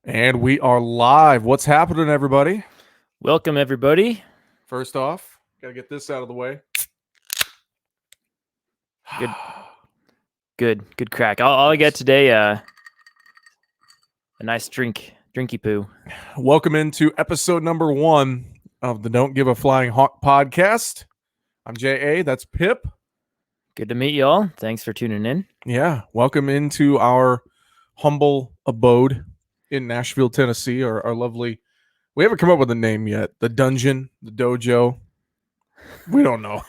And we are live. What's happening, everybody? Welcome, everybody. First off, gotta get this out of the way. Good crack. I'll get today a nice drinky poo. Welcome into episode number 1 of the Don't Give a Flying Hawk podcast. I'm JA, that's Pip. Good to meet you all. Thanks for tuning in. Yeah, welcome into our humble abode in Nashville, Tennessee, our lovely... We haven't come up with a name yet. The dungeon, the dojo. We don't know.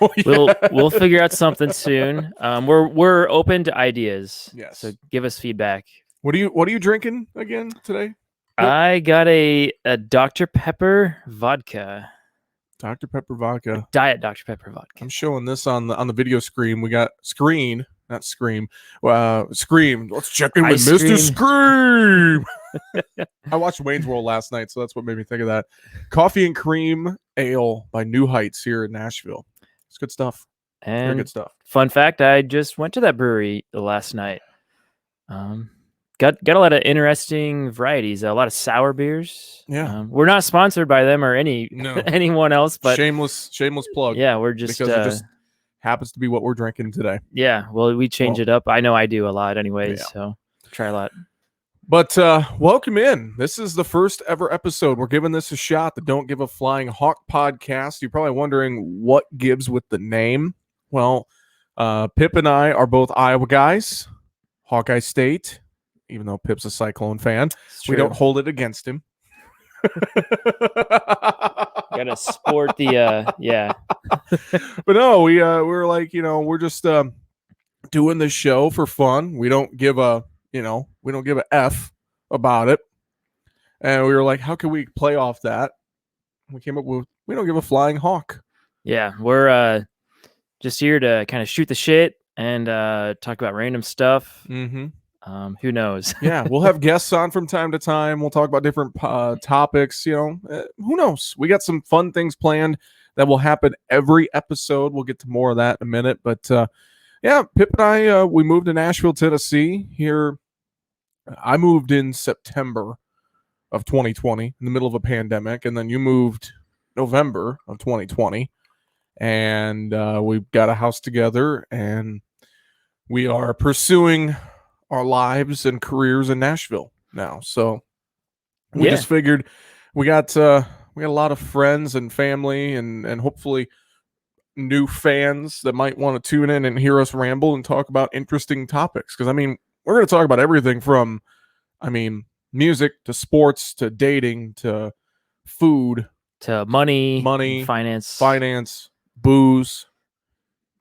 We'll figure out something soon. We're open to ideas. Yes. So give us feedback. What are you drinking again today? I got a Dr. Pepper vodka. Dr. Pepper vodka. Diet Dr. Pepper vodka. I'm showing this on the video screen. We got Scream. Let's check in with Mr. Scream. I watched Wayne's World last night, so that's what made me think of that. Coffee and cream ale by New Heights here in Nashville. It's good stuff. And very good stuff. Fun fact, I just went to that brewery last night. Got a lot of interesting varieties, a lot of sour beers. Yeah. We're not sponsored by them or anyone else, but shameless plug. Yeah, we're just because it just happens to be what we're drinking today. Yeah, well, we change it up. I know I do a lot anyways, so try a lot. But welcome in. This is the first ever episode. We're giving this a shot. The Don't Give a Flying Hawk podcast. You're probably wondering what gives with the name. Well, Pip and I are both Iowa guys, Hawkeye State. Even though Pip's a Cyclone fan, we don't hold it against him. Gotta sport the yeah. But no, we're like, we're just doing this show for fun. We don't give a F about it. And we were like, how can we play off that? We came up with we don't give a flying hawk. Yeah, we're just here to kind of shoot the shit and talk about random stuff. Mm-hmm. Who knows? Yeah, we'll have guests on from time to time. We'll talk about different topics. Who knows? We got some fun things planned that will happen every episode. We'll get to more of that in a minute. But yeah, Pip and I, we moved to Nashville, Tennessee. Here, I moved in September of 2020, in the middle of a pandemic, and then you moved November of 2020, and we've got a house together, and we are pursuing our lives and careers in Nashville now. So we just figured we got a lot of friends and family and hopefully new fans that might want to tune in and hear us ramble and talk about interesting topics. Because we're going to talk about everything from music to sports to dating to food to money, finance, booze,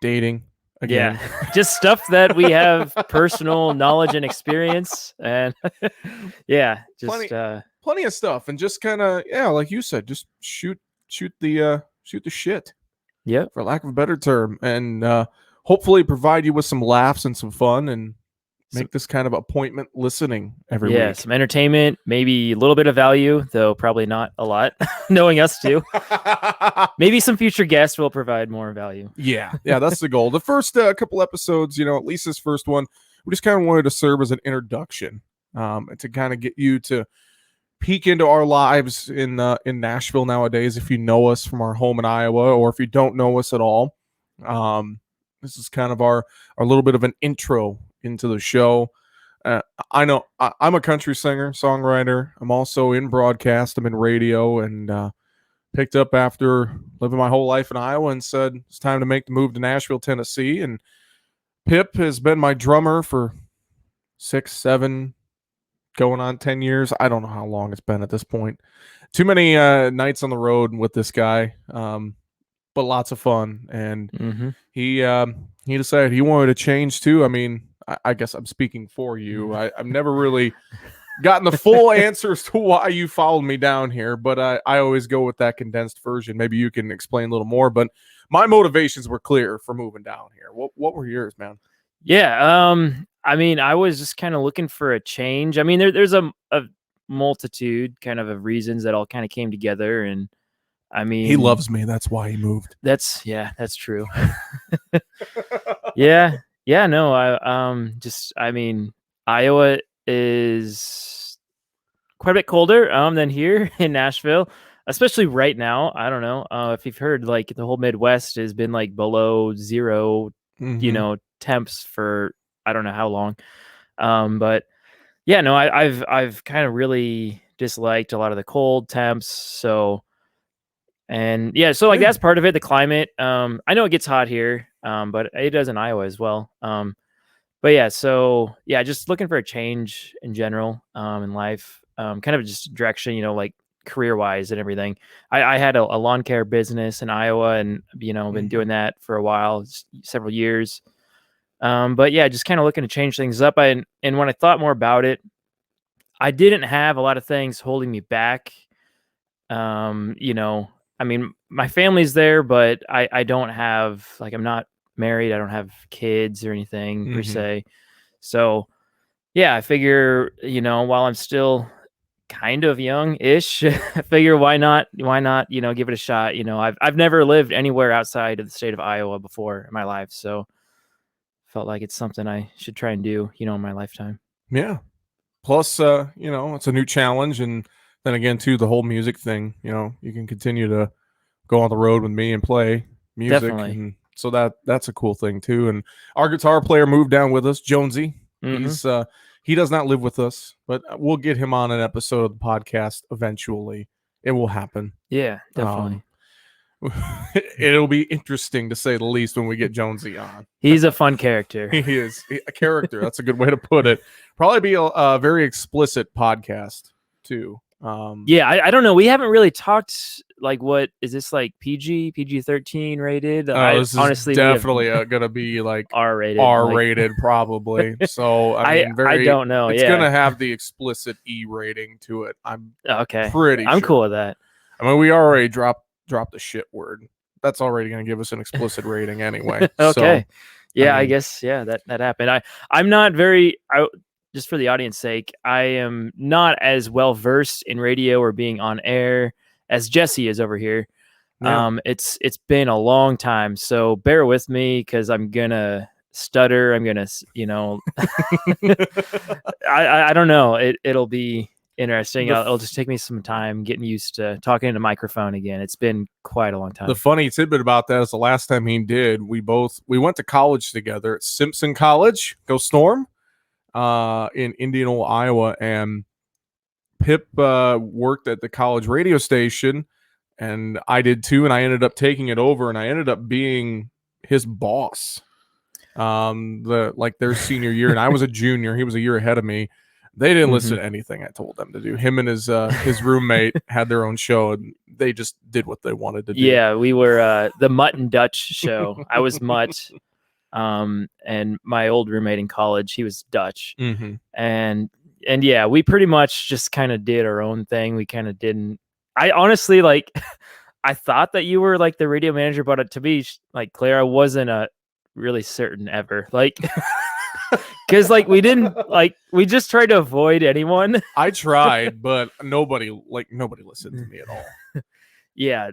dating. Again. Yeah, just stuff that we have personal knowledge and experience, and yeah, just plenty of stuff, and just kind of like you said, just shoot the shit. Yeah, for lack of a better term, and hopefully provide you with some laughs and some fun, and make this kind of appointment listening every week. Yeah, some entertainment, maybe a little bit of value, though probably not a lot, knowing us too. Maybe some future guests will provide more value. Yeah, that's the goal. The first couple episodes, at least this first one, we just kind of wanted to serve as an introduction to kind of get you to peek into our lives in Nashville nowadays, if you know us from our home in Iowa, or if you don't know us at all. This is kind of our little bit of an intro into the show. I know I'm a country singer, songwriter. I'm also in broadcast. I'm in radio, and picked up after living my whole life in Iowa and said it's time to make the move to Nashville, Tennessee. And Pip has been my drummer for 6, 7, going on 10 years. I don't know how long it's been at this point. Too many nights on the road with this guy, but lots of fun. And he decided he wanted to change too. I guess I'm speaking for you. I've never really gotten the full answers to why you followed me down here, but I always go with that condensed version. Maybe you can explain a little more, but my motivations were clear for moving down here. What were yours, man? Yeah, I was just kind of looking for a change. There's a multitude kind of reasons that all kind of came together, and he loves me. That's why he moved. That's true. Yeah. No, Iowa is quite a bit colder than here in Nashville, especially right now. I don't know if you've heard, like the whole Midwest has been like below zero, Mm-hmm. temps for I don't know how long. But yeah, no, I've kind of really disliked a lot of the cold temps. So and yeah, so like Yeah. that's part of it, the climate. I know it gets hot here, but it does in Iowa as well. But yeah, so yeah, just looking for a change in general in life, kind of just direction, like career wise and everything. I had a lawn care business in Iowa, and been doing that for a while, several years. But yeah, just kind of looking to change things up. And when I thought more about it, I didn't have a lot of things holding me back. I mean, my family's there, but I don't have like I'm not married. I don't have kids or anything per Mm-hmm. se. So yeah, I figure, while I'm still kind of young-ish, I figure why not, give it a shot. I've never lived anywhere outside of the state of Iowa before in my life, so felt like it's something I should try and do, in my lifetime. Yeah. Plus, it's a new challenge, and then again, too, the whole music thing. You can continue to go on the road with me and play music, Definitely. and so that's a cool thing too. And our guitar player moved down with us, Jonesy. Mhm. He does not live with us, but we'll get him on an episode of the podcast eventually. It will happen. Yeah, definitely. Um, it'll be interesting to say the least when we get Jonesy on. He's a fun character. He is a character. That's a good way to put it. Probably be a very explicit podcast too. Yeah, I don't know. We haven't really talked like what is this like PG-13 rated? Oh, I this is honestly we have definitely gonna be like R-rated. R-rated, probably. So I mean, I don't know. It's Yeah. gonna have the explicit E rating to it. I'm Okay. pretty I'm sure. cool with that. I mean, we already dropped the shit word. That's already gonna give us an explicit rating anyway. Okay. So, Yeah, I mean, guess that happened. I'm not very just for the audience sake, I am not as well versed in radio or being on air as Jesse is over here. yeah. It's been a long time, so bear with me because I'm gonna stutter. I'm gonna, I don't know. It'll be interesting. It'll just take me some time getting used to talking into microphone again. It's been quite a long time. The funny tidbit about that is the last time he did, we went to college together at Simpson College. Go Storm, in Indianola, Iowa, and Pip worked at the college radio station, and I did too, and I ended up taking it over, and I ended up being his boss. Their senior year, and I was a junior. He was a year ahead of me. They didn't listen to anything I told them to do. Him and his roommate had their own show, and they just did what they wanted to do. Yeah, we were the Mutt and Dutch show. I was Mutt, and my old roommate in college, he was Dutch, and yeah, we pretty much just kind of did our own thing. We kind of didn't. I honestly like. I thought that you were like the radio manager, but to be like clear, I wasn't really certain ever. Like. Because like we just tried to avoid anyone. I tried, but nobody listened to me at all. Yeah.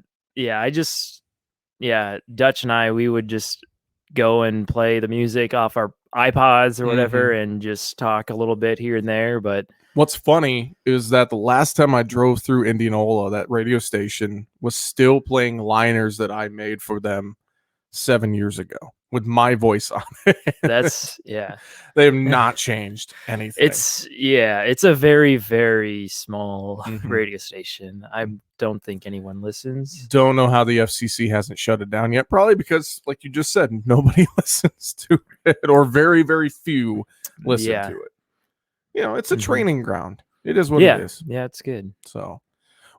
Dutch and I, we would just go and play the music off our iPods or whatever and just talk a little bit here and there. But what's funny is that the last time I drove through Indianola, that radio station was still playing liners that I made for them 7 years ago with my voice on it. That's yeah. They have not changed anything. It's a very, very small radio station. I don't think anyone listens. Don't know how the FCC hasn't shut it down yet. Probably because, like you just said, nobody listens to it, or very, very few listen to it. It's a training ground. It is what it is. Yeah, it's good. So,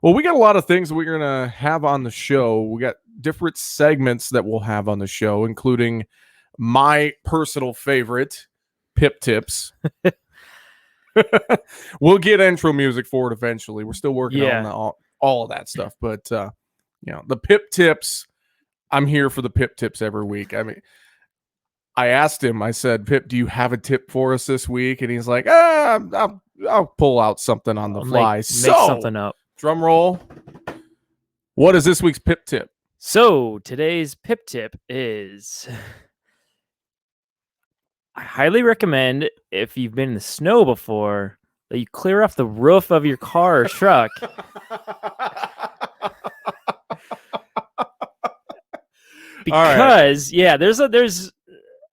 well, we got a lot of things that we're going to have on the show. We got different segments that we'll have on the show, including my personal favorite, Pip Tips. We'll get intro music for it eventually. We're still working on all of that stuff. But, the Pip Tips, I'm here for the Pip Tips every week. I mean, I asked him, I said, Pip, do you have a tip for us this week? And he's like, I'll pull out something on the fly. Make something up. Drum roll. What is this week's Pip Tip? So today's Pip Tip is, I highly recommend if you've been in the snow before, that you clear off the roof of your car or truck. Because there's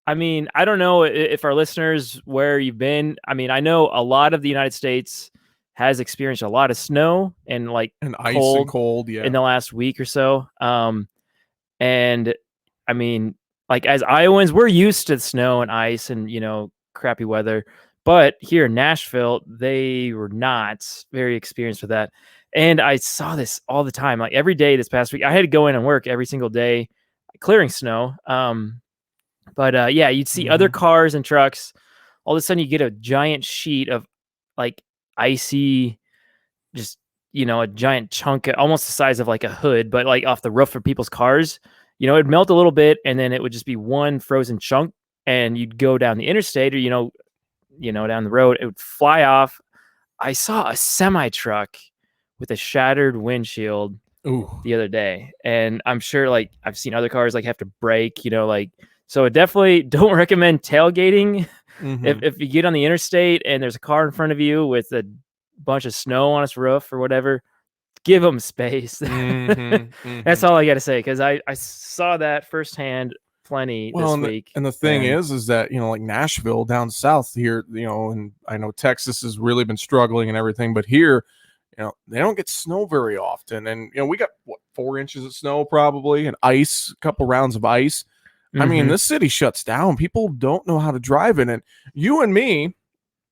I mean, I don't know if our listeners where you've been. I mean, I know a lot of the United States has experienced a lot of snow and like and ice and cold, in the last week or so. And I mean, like as Iowans, we're used to snow and ice and crappy weather. But here in Nashville, they were not very experienced with that. And I saw this all the time, like every day this past week. I had to go in and work every single day clearing snow. But you'd see other cars and trucks. All of a sudden, you get a giant sheet of like icy, just a giant chunk, almost the size of like a hood, but like off the roof of people's cars. It'd melt a little bit, and then it would just be one frozen chunk. And you'd go down the interstate, or down the road, it would fly off. I saw a semi truck with a shattered windshield the other day, and I'm sure like I've seen other cars like have to brake, so I definitely don't recommend tailgating. If you get on the interstate and there's a car in front of you with a bunch of snow on its roof or whatever, give them space. That's all I got to say, because I saw that firsthand plenty this week. And the thing is that, like Nashville down south here, and I know Texas has really been struggling and everything, but here, they don't get snow very often. And, we got 4 inches of snow probably, and ice, a couple rounds of ice. I mean, this city shuts down. People don't know how to drive in it. You and me,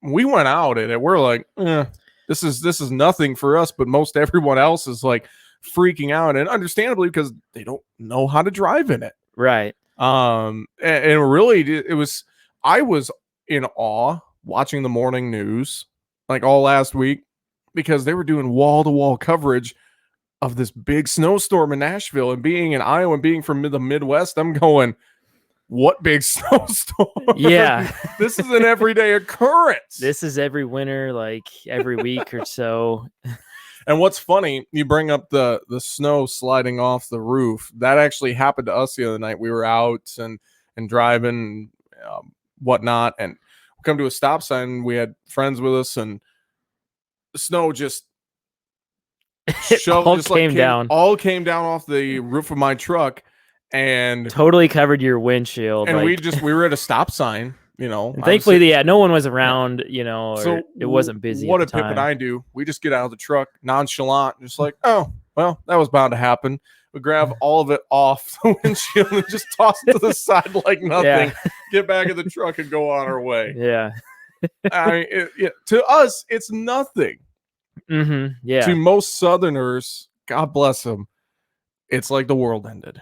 we went out in it. We're like, this is nothing for us, but most everyone else is like freaking out, and understandably, because they don't know how to drive in it. Right. And really, I was in awe watching the morning news like all last week, because they were doing wall-to-wall coverage of this big snowstorm in Nashville. And being in Iowa and being from the Midwest, I'm going, what big snowstorm? Yeah. This is an everyday occurrence. This is every winter, like every week or so. And what's funny, you bring up the snow sliding off the roof. That actually happened to us the other night. We were out and driving, whatnot, and we come to a stop sign. We had friends with us, and the snow just came down off the roof of my truck and totally covered your windshield. And we were at a stop sign, And thankfully, no one was around, so it wasn't busy. What did Pip and I do? We just get out of the truck, nonchalant, just like, oh, well, that was bound to happen. We grab all of it off the windshield and just toss it to the side like nothing. Get back in the truck and go on our way. Yeah. I mean, to us, it's nothing. Yeah. To most Southerners, God bless them, it's like the world ended.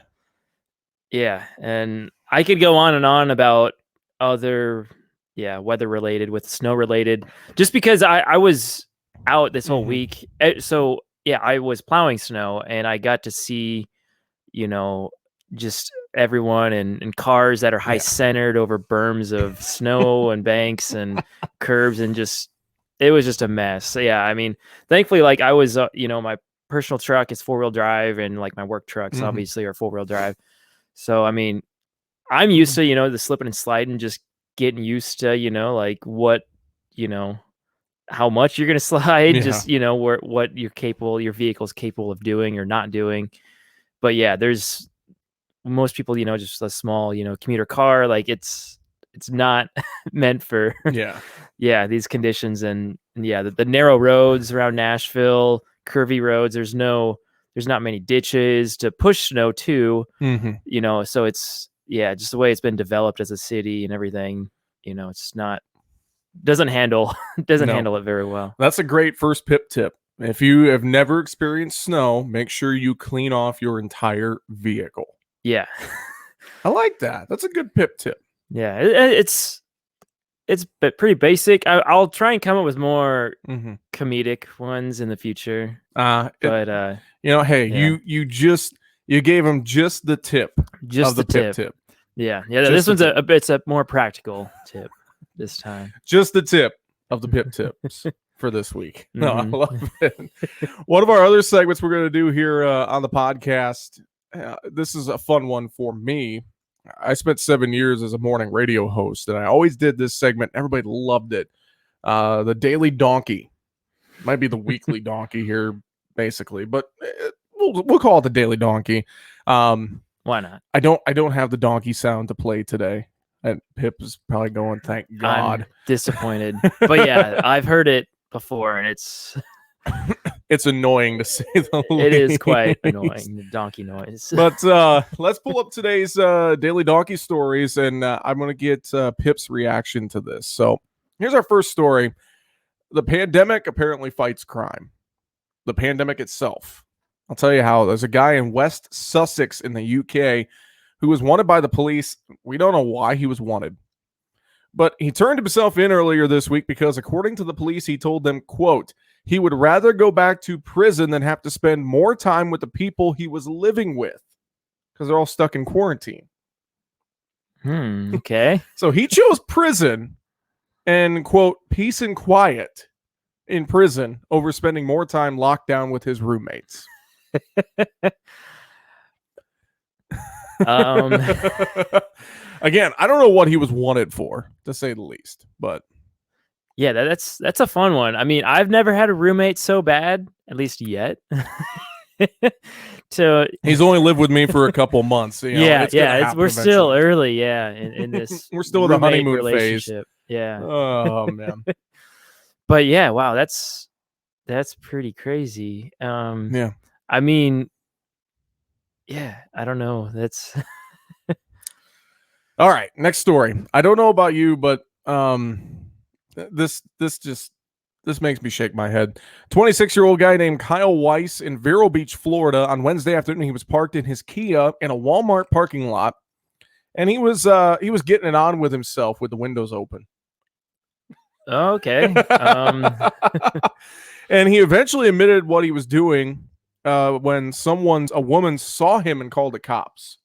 Yeah, and I could go on and on about other, weather related with snow related, just because I was out this whole week. So I was plowing snow, and I got to see, just everyone and cars that are high centered over berms of snow and banks and curbs, and it was just a mess. So, I mean, thankfully, like I was, my personal truck is 4-wheel drive, and like my work trucks obviously are 4-wheel drive. So, I mean, I'm used to, the slipping and sliding, just getting used to, like what, how much you're going to slide, just, what your vehicle's capable of doing or not doing. But there's most people, just a small, commuter car, like it's not meant for, these conditions. And the narrow roads around Nashville, curvy roads, there's not many ditches to push snow to, so it's, just the way it's been developed as a city and everything, it's doesn't handle it very well. That's a great first Pip tip. If you have never experienced snow, make sure you clean off your entire vehicle. Yeah. I like that. That's a good Pip tip. Yeah. It's pretty basic. I'll try and come up with more comedic ones in the future. Hey, you gave him just the tip of the Pip tip. Yeah. This one's it's a more practical tip this time. Just the tip of the Pip tips for this week. No, I love it. One of our other segments we're going to do here on the podcast. This is a fun one for me. I spent 7 years as a morning radio host, and I always did this segment. Everybody loved it. The Daily Donkey. Might be the weekly donkey here, basically, but we'll call it the Daily Donkey. Why not? I don't have the donkey sound to play today. And Pip is probably going, thank God. I'm disappointed. But yeah, I've heard it before, and it's annoying to say the least. It is quite annoying, the donkey noise. But let's pull up today's Daily Donkey stories, and I'm going to get Pip's reaction to this. So here's our first story. The pandemic apparently fights crime. The pandemic itself. I'll tell you how. There's a guy in West Sussex in the UK who was wanted by the police. We don't know why he was wanted. But he turned himself in earlier this week because, according to the police, he told them, quote, he would rather go back to prison than have to spend more time with the people he was living with because they're all stuck in quarantine. Okay. So he chose prison and, quote, peace and quiet in prison over spending more time locked down with his roommates. Again, I don't know what he was wanted for, to say the least, but yeah, that's a fun one. I mean, I've never had a roommate so bad, at least yet. He's only lived with me for a couple months. You know, we're still early, in this. We're still in the honeymoon phase. Yeah. Oh man. But yeah, wow, that's pretty crazy. Yeah. I mean, yeah, I don't know. That's all right. Next story. I don't know about you, but this makes me shake my head. 26-year-old guy named Kyle Weiss in Vero Beach, Florida, on Wednesday afternoon, he was parked in his Kia in a Walmart parking lot, and he was getting it on with himself with the windows open. Okay. And he eventually admitted what he was doing when a woman saw him and called the cops.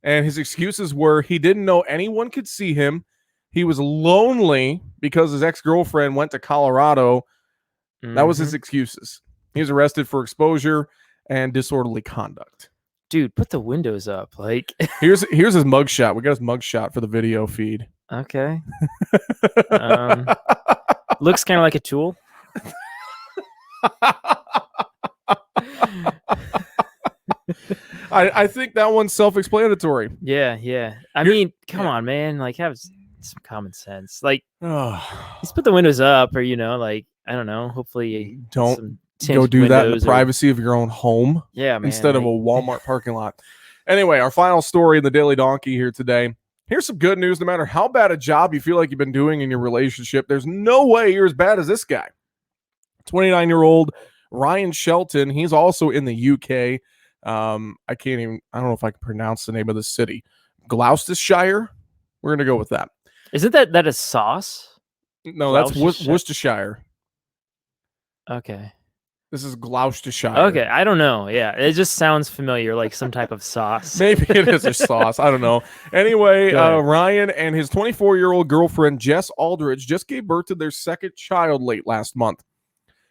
And his excuses were he didn't know anyone could see him. He was lonely because his ex-girlfriend went to Colorado. That was his excuses. He was arrested for exposure and disorderly conduct. Dude, put the windows up. Like here's his mugshot. We got his mugshot for the video feed. Okay. Looks kind of like a tool. I think that one's self-explanatory. Yeah. I mean, come on, man. Like, have some common sense. Like, just put the windows up, or like, I don't know. Hopefully, don't go do that in the privacy of your own home. Yeah, man. Instead of a Walmart parking lot. Anyway, our final story in the Daily Donkey here today. Here's some good news. No matter how bad a job you feel like you've been doing in your relationship, there's no way you're as bad as this guy. 29-year-old Ryan Shelton. He's also in the UK. I don't know if I can pronounce the name of the city. Gloucestershire. We're going to go with that. Isn't that a sauce? No, that's Worcestershire. Okay. This is Gloucestershire. Okay, I don't know. Yeah, it just sounds familiar, like some type of sauce. Maybe it is a sauce. I don't know. Anyway, Ryan and his 24-year-old girlfriend, Jess Aldridge, just gave birth to their second child late last month.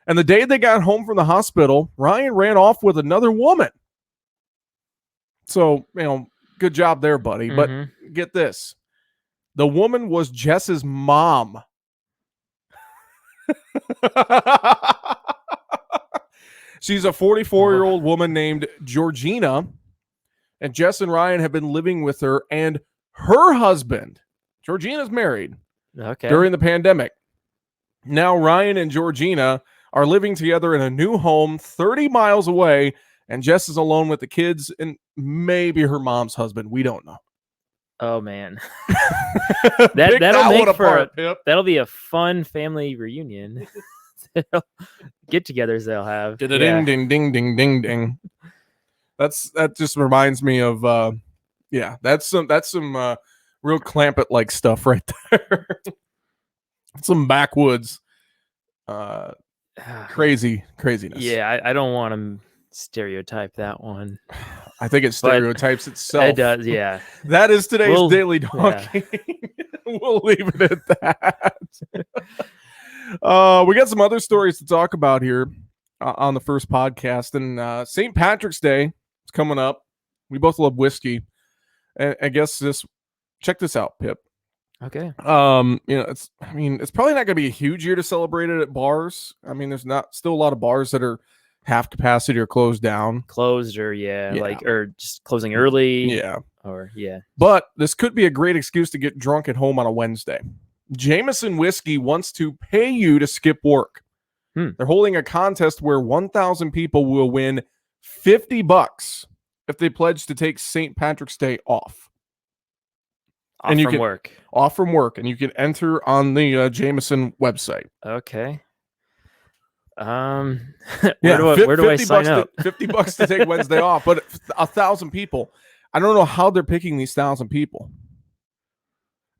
And the day they got home from the hospital, Ryan ran off with another woman. So, good job there, buddy. But get this. The woman was Jess's mom. She's a 44-year-old woman named Georgina, and Jess and Ryan have been living with her and her husband. Georgina's married. Okay. During the pandemic. Now Ryan and Georgina are living together in a new home 30 miles away, and Jess is alone with the kids and maybe her mom's husband. We don't know. Oh man. That'll be a fun family reunion. Get-togethers they'll have. Ding ding ding ding ding ding. That just reminds me of that's some real Clampett like stuff right there. Some backwoods craziness. Yeah, I don't want to stereotype that one. I think it stereotypes itself. It does, yeah. That is today's Daily Donkey. Yeah. We'll leave it at that. We got some other stories to talk about here on the first podcast. And St. Patrick's Day is coming up. We both love whiskey. And I guess check this out, Pip. Okay. It's probably not going to be a huge year to celebrate it at bars. I mean, there's not still a lot of bars that are half capacity or closed down. Closed or or just closing early. Yeah. Or yeah. But this could be a great excuse to get drunk at home on a Wednesday. Jameson Whiskey wants to pay you to skip work. They're holding a contest where 1,000 people will win $50 if they pledge to take St. Patrick's Day off. Off from work. Off from work, and you can enter on the Jameson website. Okay. Where do I sign up? $50 to take Wednesday off, but 1,000 people. I don't know how they're picking these 1,000 people.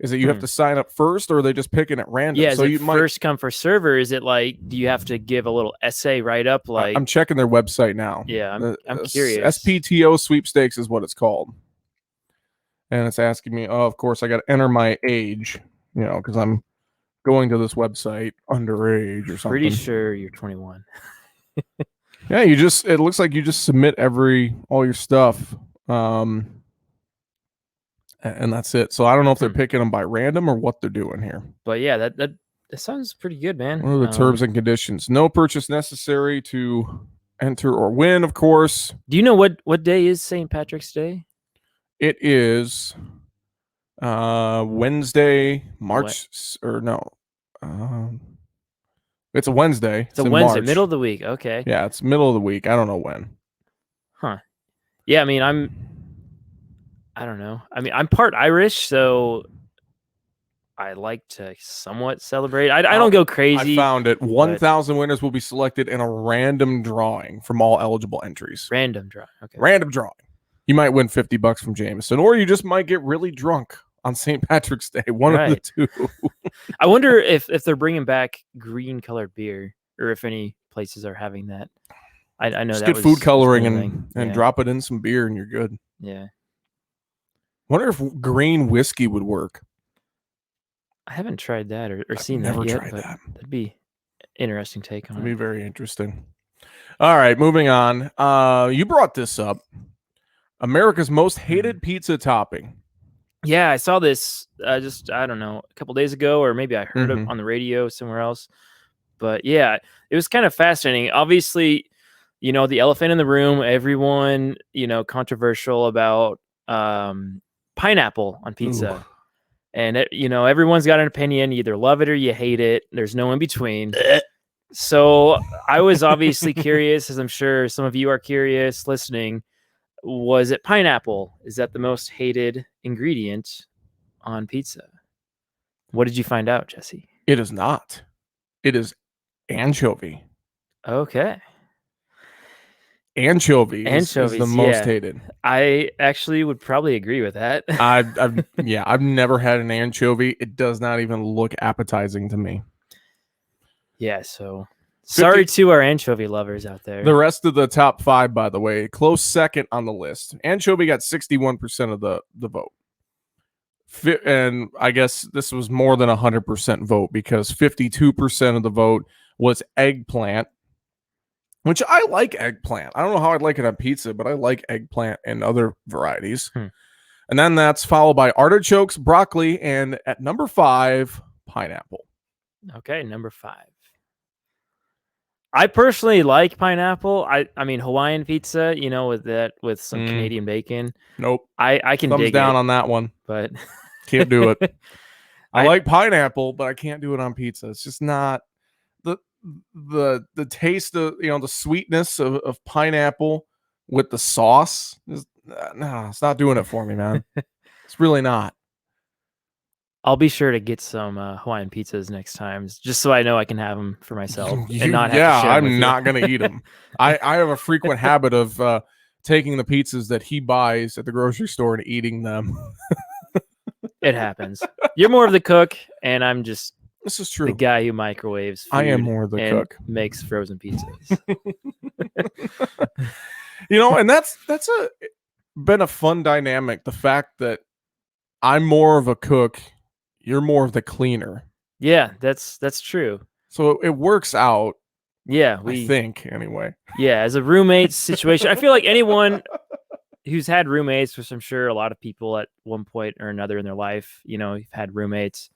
Is it you have to sign up first, or are they just picking at random? Yeah, so first come first server? Is it like, do you have to give a little essay write up? Like, I'm checking their website now. Yeah, I'm curious. SPTO sweepstakes is what it's called, and it's asking me. Oh, of course, I got to enter my age. Because I'm going to this website underage or something. Pretty sure you're 21. Yeah, it looks like you just submit all your stuff. And that's it. So I don't know if they're picking them by random or what they're doing here. But yeah, that sounds pretty good, man. What are the terms and conditions? No purchase necessary to enter or win, of course. Do you know what day is St. Patrick's Day? It is Wednesday, March, or no. It's a Wednesday. It's a Wednesday, March. Middle of the week. Okay. Yeah, it's middle of the week. I don't know when. Huh. Yeah, I mean, I don't know. I mean, I'm part Irish, so I like to somewhat celebrate. I don't go crazy. I found it. 1,000 winners will be selected in a random drawing from all eligible entries. Random drawing. Okay. Random drawing. You might win $50 from Jameson, or you just might get really drunk on St. Patrick's Day. One of the two. I wonder if they're bringing back green colored beer, or if any places are having that. I know just that get food coloring and drop it in some beer, and you're good. Yeah. Wonder if green whiskey would work. I haven't tried that or seen that yet. Never tried that. That'd be an interesting take on it. It'd be very interesting. All right, moving on. You brought this up. America's most hated pizza topping. Yeah, I saw this just, I don't know, a couple days ago, or maybe I heard it on the radio somewhere else. But yeah, it was kind of fascinating. Obviously, the elephant in the room, everyone, controversial about pineapple on pizza. Ooh. And everyone's got an opinion. You either love it or you hate it. There's no in between. So I was obviously curious, as I'm sure some of you are curious listening. Was it pineapple? Is that the most hated ingredient on pizza? What did you find out, Jesse? It is not. It is anchovy. Okay. Anchovy is the most hated. I actually would probably agree with that. I've never had an anchovy. It does not even look appetizing to me. Yeah, so sorry to our anchovy lovers out there. The rest of the top 5, by the way, close second on the list. Anchovy got 61% of the vote. And I guess this was more than 100% vote, because 52% of the vote was eggplant. Which I like eggplant. I don't know how I'd like it on pizza, but I like eggplant and other varieties. And then that's followed by artichokes, broccoli, and at number 5, pineapple. Okay, number 5. I personally like pineapple. I mean, Hawaiian pizza, with some Canadian bacon. Nope. I can thumbs dig down it, on that one. But can't do it. I like pineapple, but I can't do it on pizza. It's just not the taste of the sweetness of pineapple with the sauce. No, it's not doing it for me, man. It's really not. I'll be sure to get some Hawaiian pizzas next time, just so I know I can have them for myself and not have to share them with I'm not going to eat them. I have a frequent habit of taking the pizzas that he buys at the grocery store and eating them. It happens. You're more of the cook, and I'm just this is true. The guy who microwaves food. I am more the and cook. Makes frozen pizzas. And that's been a fun dynamic. The fact that I'm more of a cook, you're more of the cleaner. Yeah, that's true. So it works out. Yeah, I think anyway. Yeah, as a roommate situation, I feel like anyone who's had roommates, which I'm sure a lot of people at one point or another in their life, you've had roommates.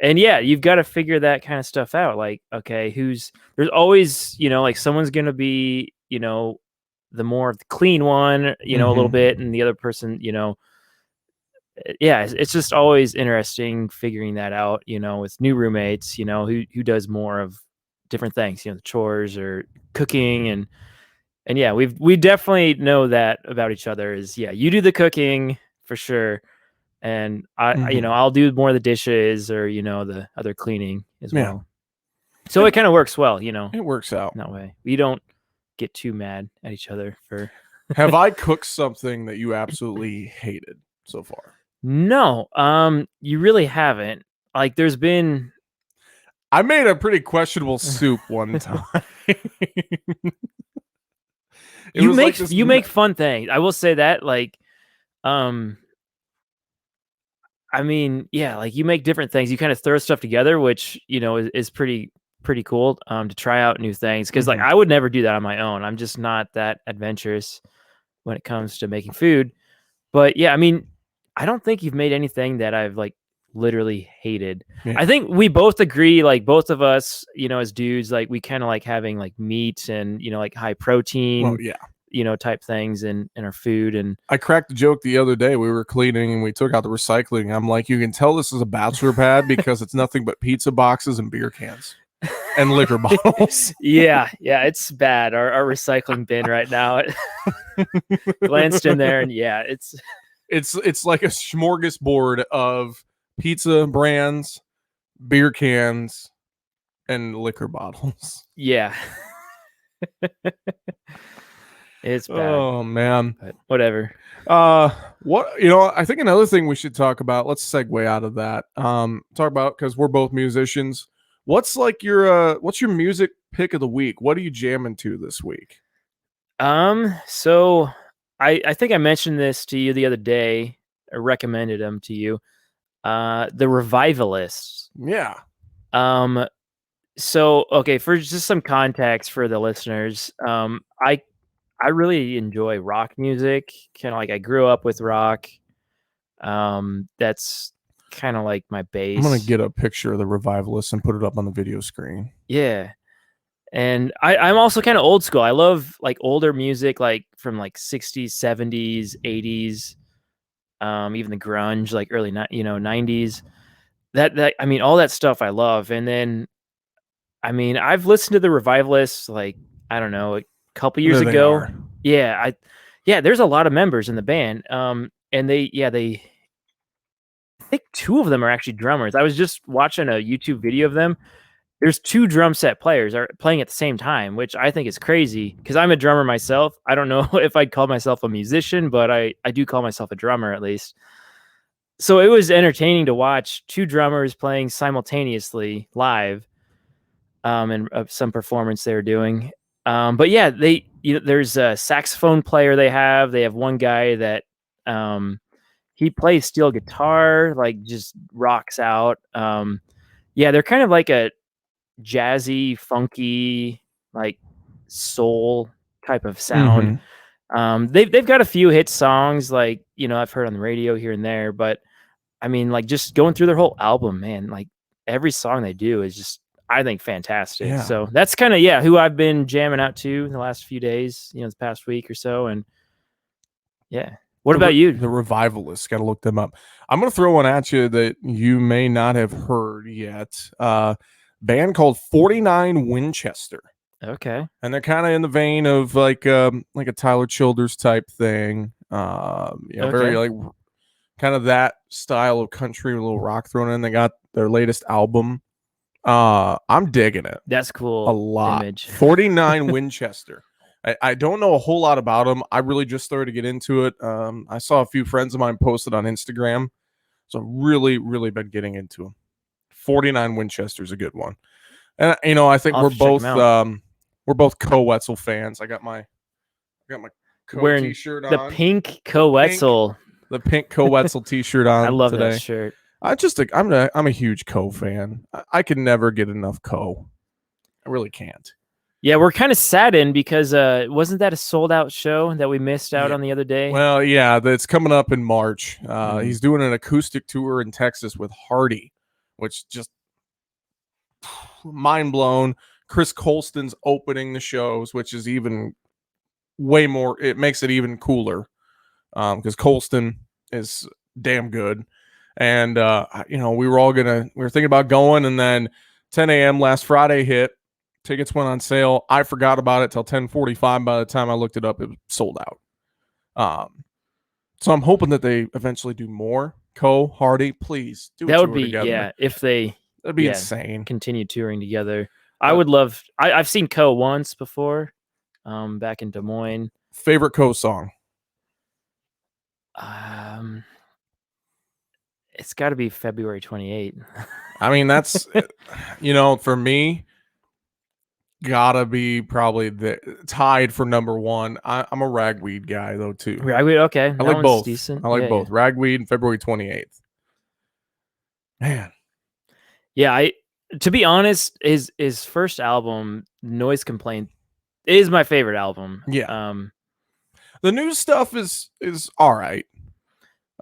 And yeah, you've got to figure that kind of stuff out. Like, okay, there's always, like someone's going to be, the more clean one, a little bit, and the other person, yeah, it's just always interesting figuring that out, with new roommates, who does more of different things, the chores or cooking. And yeah, we definitely know that about each other is, yeah, you do the cooking for sure. And I'll do more of the dishes or, the other cleaning as well. So it kind of works well, It works out in that way. We don't get too mad at each other for. Have I cooked something that you absolutely hated so far? No, you really haven't. Like there's been. I made a pretty questionable soup one time. You make fun things. I will say that, like, I mean, yeah, like you make different things. You kind of throw stuff together, which is pretty cool. To try out new things, because like I would never do that on my own. I'm just not that adventurous when it comes to making food. But yeah, I mean, I don't think you've made anything that I've like literally hated. Yeah. I think we both agree, like both of us, as dudes, like we kind of like having like meat and like high protein. Well, yeah. Type things in our food. And I cracked a joke the other day. We were cleaning and we took out the recycling. I'm like, you can tell this is a bachelor pad because it's nothing but pizza boxes and beer cans and liquor bottles. Yeah, it's bad. Our recycling bin right now. Glanced in there, and yeah, it's like a smorgasbord of pizza brands, beer cans, and liquor bottles. Yeah. It's bad. Oh man. But whatever. I think another thing we should talk about, let's segue out of that. Talk about, because we're both musicians. What's like what's your music pick of the week? What are you jamming to this week? So I think I mentioned this to you the other day. I recommended them to you. The Revivalists. Yeah. So okay, for just some context for the listeners, I really enjoy rock music. Kind of like I grew up with rock. That's kind of like my base. I'm gonna get a picture of the Revivalists and put it up on the video screen. Yeah. And I'm also kind of old school. I love like older music, like from like 60s, 70s, 80s, even the grunge, like early 90s. That I mean, all that stuff I love. And then, I mean, I've listened to the Revivalists like, I don't know, a couple years ago. Yeah, there's a lot of members in the band. And I think two of them are actually drummers. I was just watching a YouTube video of them. There's two drum set players are playing at the same time, which I think is crazy because I'm a drummer myself. I don't know if I'd call myself a musician, but I do call myself a drummer at least. So it was entertaining to watch two drummers playing simultaneously live, and some performance they were doing. But yeah, there's a saxophone player they have one guy that he plays steel guitar, like just rocks out. Yeah, they're kind of like a jazzy, funky, like soul type of sound. They've got a few hit songs, like I've heard on the radio here and there, but I mean, like just going through their whole album, man, like every song they do is just, I think, fantastic. Yeah. So that's kind of who I've been jamming out to in the last few days, this past week or so. And yeah, what about you? The Revivalists, got to look them up. I'm gonna throw one at you that you may not have heard yet. Band called 49 Winchester. Okay. And they're kind of in the vein of like a Tyler Childers type thing. Very like kind of that style of country with a little rock thrown in. They got their latest album. I'm digging it. That's cool. A lot. Image. 49 Winchester. I don't know a whole lot about them. I really just started to get into it. I saw a few friends of mine posted on Instagram. So I've really, really been getting into them. 49 Winchester is a good one. And I think we're both Co Wetzel fans. I got my Co t-shirt on. The pink Co Wetzel. The pink Co Wetzel t-shirt on. I love today. that shirt. I'm a huge Co fan. I can never get enough Co. I really can't. Yeah, we're kind of saddened because wasn't that a sold out show that we missed out Yeah. on the other day? Well, yeah, that's coming up in March. Mm. He's doing an acoustic tour in Texas with Hardy, which just mind blown. Chris Colston's opening the shows, which is even way more. It makes it even cooler because Colston is damn good. And we were thinking about going, and then 10 a.m. last Friday hit. Tickets went on sale. I forgot about it till 10:45. By the time I looked it up, it was sold out. So I'm hoping that they eventually do more. Hardy, please do a That would tour be together. if they That'd be insane. continue touring together. I would love. I've seen once before, back in Des Moines. Favorite song? It's got to be February 28th. I mean, that's for me, gotta be probably tied for number one. I'm a Ragweed guy though too. Ragweed, okay. I like both. Decent. I like both. Ragweed and February 28th. Man. Yeah, to be honest, his first album, Noise Complaint, is my favorite album. Yeah. The new stuff is all right.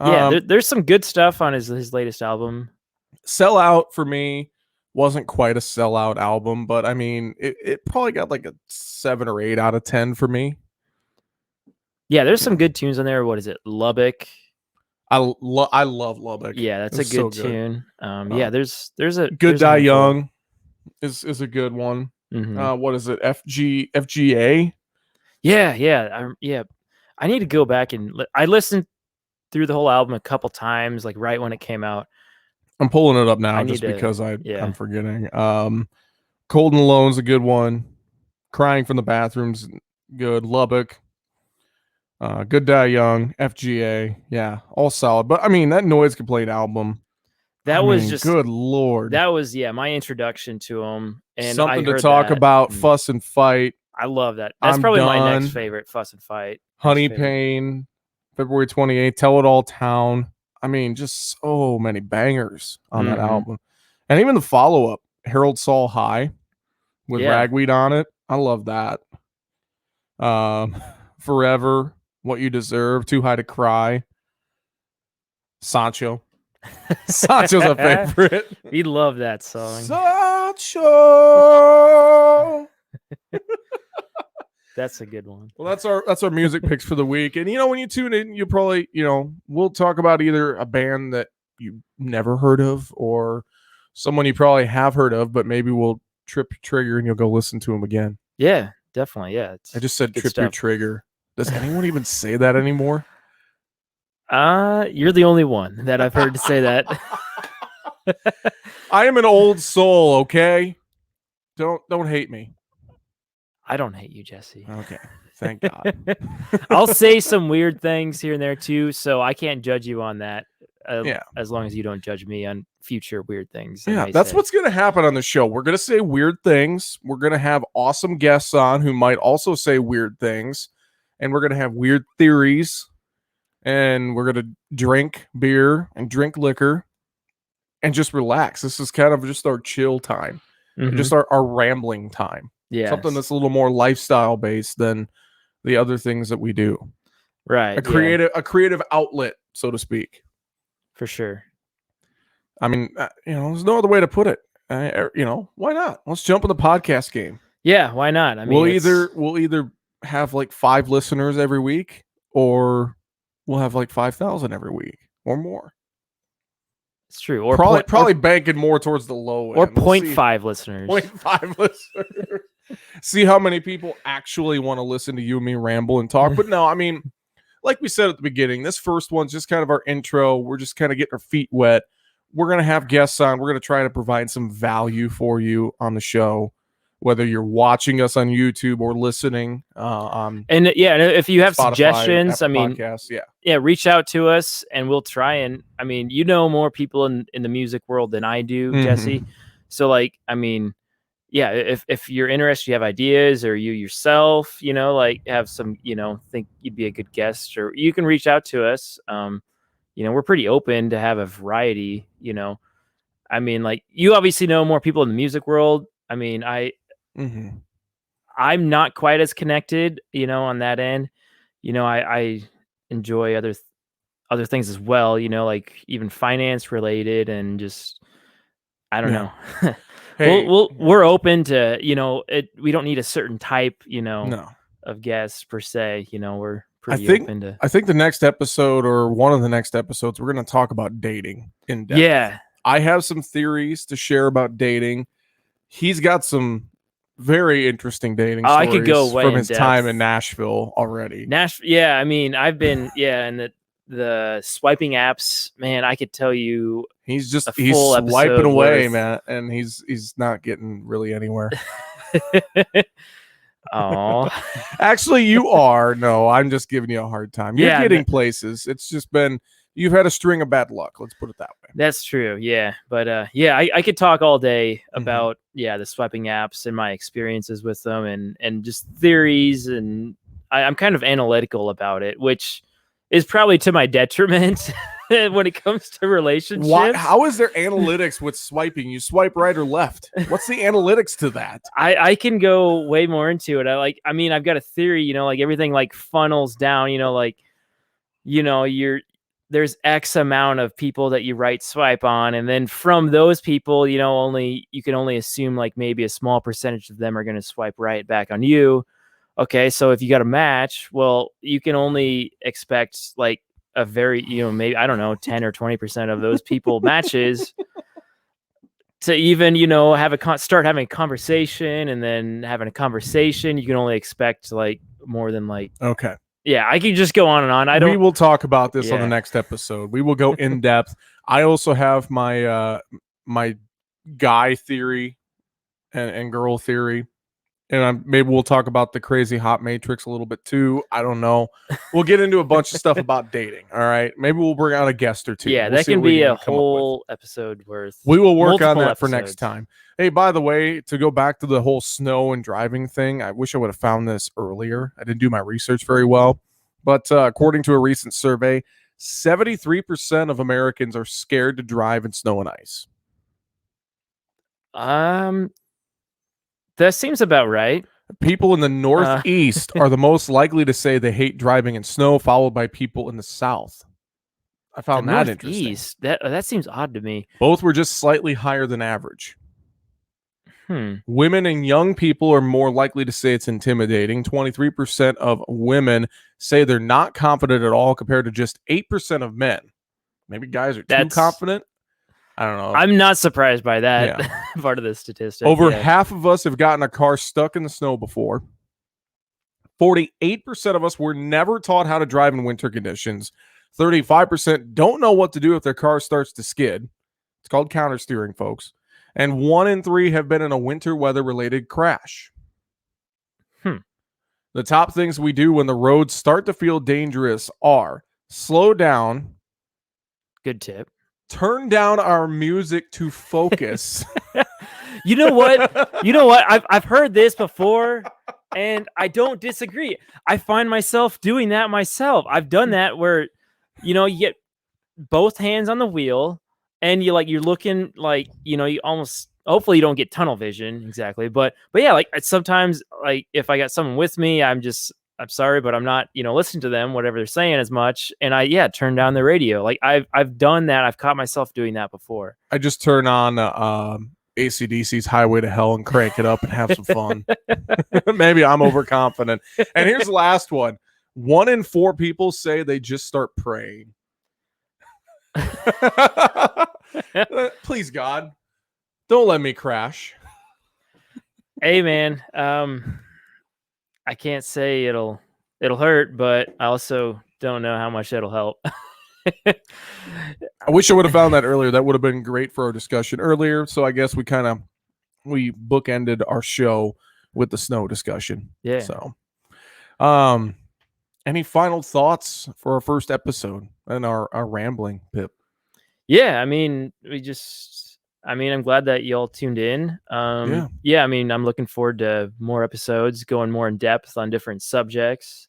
Yeah, there's some good stuff on his latest album. Sellout for me wasn't quite a sellout album, but I mean, it probably got like a 7 or 8 out of 10 for me. Yeah, there's some good tunes on there. What is it? Lubbock. I love Lubbock. Yeah, that's a good tune. Yeah, there's a Good Die Young is a good one. Mm-hmm. What is it? FGA? Yeah. I need to go back and I listened through the whole album a couple times, like right when it came out. I'm pulling it up now because I'm forgetting. Cold and Alone's a good one. Crying from the Bathroom's good. Lubbock. Good Die Young, FGA, yeah, all solid. But I mean, that Noise Complaint album, that was just good lord. That was my introduction to him, and something to talk about. Fuss and Fight. I love that. That's probably my next favorite. Fuss and Fight. Honey Pain, February 28th. Tell It All Town. I mean, just so many bangers on that album, and even the follow up, Harold Saul High, with Ragweed on it. I love that. Forever. What You Deserve, Too High to Cry, Sancho. Sancho's a favorite. We love that song. Sancho. That's a good one. Well, that's our music picks for the week. And when you tune in, you probably, we'll talk about either a band that you never heard of or someone you probably have heard of, but maybe we'll trip your trigger and you'll go listen to them again. Yeah, definitely. Yeah. I just said trip your trigger. Does anyone even say that anymore? You're the only one that I've heard to say that. I am an old soul, okay? Don't hate me. I don't hate you, Jesse. Okay. Thank God. I'll say some weird things here and there too, so I can't judge you on that. As long as you don't judge me on future weird things. Yeah, that's what's going to happen on the show. We're going to say weird things. We're going to have awesome guests on who might also say weird things. And we're going to have weird theories, and we're going to drink beer and drink liquor and just relax. This is kind of just our chill time, just our rambling time. Yeah. Something that's a little more lifestyle based than the other things that we do. Right. A creative outlet, so to speak. For sure. I mean, there's no other way to put it. Why not? Let's jump in the podcast game. Yeah, why not? I mean, we'll either have like 5 listeners every week, or we'll have like 5,000 every week or more. It's true. Or probably banking more towards the low end. Or 0.5 listeners. 0.5 listeners. See how many people actually want to listen to you and me ramble and talk. But no, I mean, like we said at the beginning, this first one's just kind of our intro. We're just kind of getting our feet wet. We're going to have guests on. We're going to try to provide some value for you on the show, whether you're watching us on YouTube or listening on if you have Spotify, suggestions, Apple Podcasts, reach out to us and we'll try and more people in the music world than I do, Jesse. So if you're interested, you have ideas, or you yourself, have some, think you'd be a good guest, or you can reach out to us. We're pretty open to have a variety, you obviously know more people in the music world. I I'm not quite as connected, on that end. I enjoy other things as well, like even finance related and just I don't Yeah. know. Hey, We're open to, we don't need a certain type, no. of guests per se, we're I pretty think open to. I think the next episode or one of the next episodes we're going to talk about dating in depth. Yeah. I have some theories to share about dating. He's got some very interesting dating Oh, I could go stories way from in his time depth. in Nashville already. Yeah, I mean, I've been, and the swiping apps, man, I could tell you He's a he's full swiping episode away, worth. man, and he's not getting really anywhere. Oh, Actually, you are. No, I'm just giving you a hard time. You're yeah, getting places. It's just been you've had a string of bad luck. Let's put it that way. that's true. Yeah, but yeah, I could talk all day Mhm. about the swiping apps and my experiences with them and just theories, and I'm kind of analytical about it, which is probably to my detriment when it comes to relationships. Why? How is there analytics with swiping? You swipe right or left. What's the analytics to that? I can go way more into it. I mean, I've got a theory, like everything like funnels down, like, there's X amount of people that you right swipe on. And then from those people, you can only assume like maybe a small percentage of them are going to swipe right back on you. Okay. So if you got a match, well, you can only expect like a very, maybe, I don't know, 10 or 20% of those people matches to even, start having a conversation, and then having a conversation, you can only expect like more than like, Okay. yeah, I can just go on and on. We will talk about this on the Yeah. next episode. We will go in depth. I also have my my guy theory and girl theory. And maybe we'll talk about the crazy hot matrix a little bit too. I don't know. We'll get into a bunch of stuff about dating. All right. Maybe we'll bring out a guest or two. Yeah, We'll that see can what we be a come up with. whole episode worth. We will work on multiple that for next episodes. time. Hey, by the way, to go back to the whole snow and driving thing, I wish I would have found this earlier. I didn't do my research very well. But according to a recent survey, 73% of Americans are scared to drive in snow and ice. That seems about right. People in the Northeast are the most likely to say they hate driving in snow, followed by people in the South. I found that interesting. That seems odd to me. Both were just slightly higher than average. Hmm. Women and young people are more likely to say it's intimidating. 23% of women say they're not confident at all, compared to just 8% of men. Maybe guys are too confident. I don't know. I'm not surprised by that part of the statistic. Over half of us have gotten a car stuck in the snow before. 48% of us were never taught how to drive in winter conditions. 35% don't know what to do if their car starts to skid. It's called counter steering, folks. And 1 in 3 have been in a winter weather-related crash. The top things we do when the roads start to feel dangerous are slow down. Good tip. Turn down our music to focus. You know what? I've heard this before, and I don't disagree. I find myself doing that myself. I've done that where, you get both hands on the wheel, and you're looking like, you almost, hopefully you don't get tunnel vision exactly. But yeah, like sometimes, like if I got someone with me, I'm sorry, but I'm not, listening to them, whatever they're saying as much. And I turn down the radio. Like I've done that. I've caught myself doing that before. I just turn on AC/DC's Highway to Hell and crank it up and have some fun. Maybe I'm overconfident. And here's the last one. 1 in 4 people say they just start praying. Please, God, don't let me crash. Hey, man. I can't say it'll hurt, but I also don't know how much it'll help. I wish I would have found that earlier. That would have been great for our discussion earlier. So I guess we bookended our show with the snow discussion. Yeah. So, any final thoughts for our first episode and our rambling, Pip? Yeah, I mean, I'm glad that y'all tuned in. Yeah, I mean, I'm looking forward to more episodes, going more in depth on different subjects.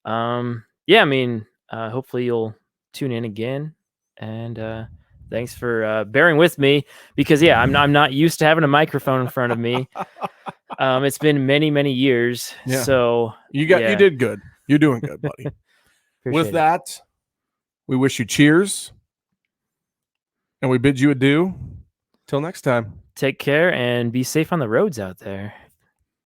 Yeah, I mean, hopefully you'll tune in again, and thanks for bearing with me, because I'm not used to having a microphone in front of me. It's been many, many years. Yeah. So You yeah, did good. You're doing good, buddy. With appreciate it. that, we wish you cheers, and we bid you adieu. Till next time. Take care and be safe on the roads out there.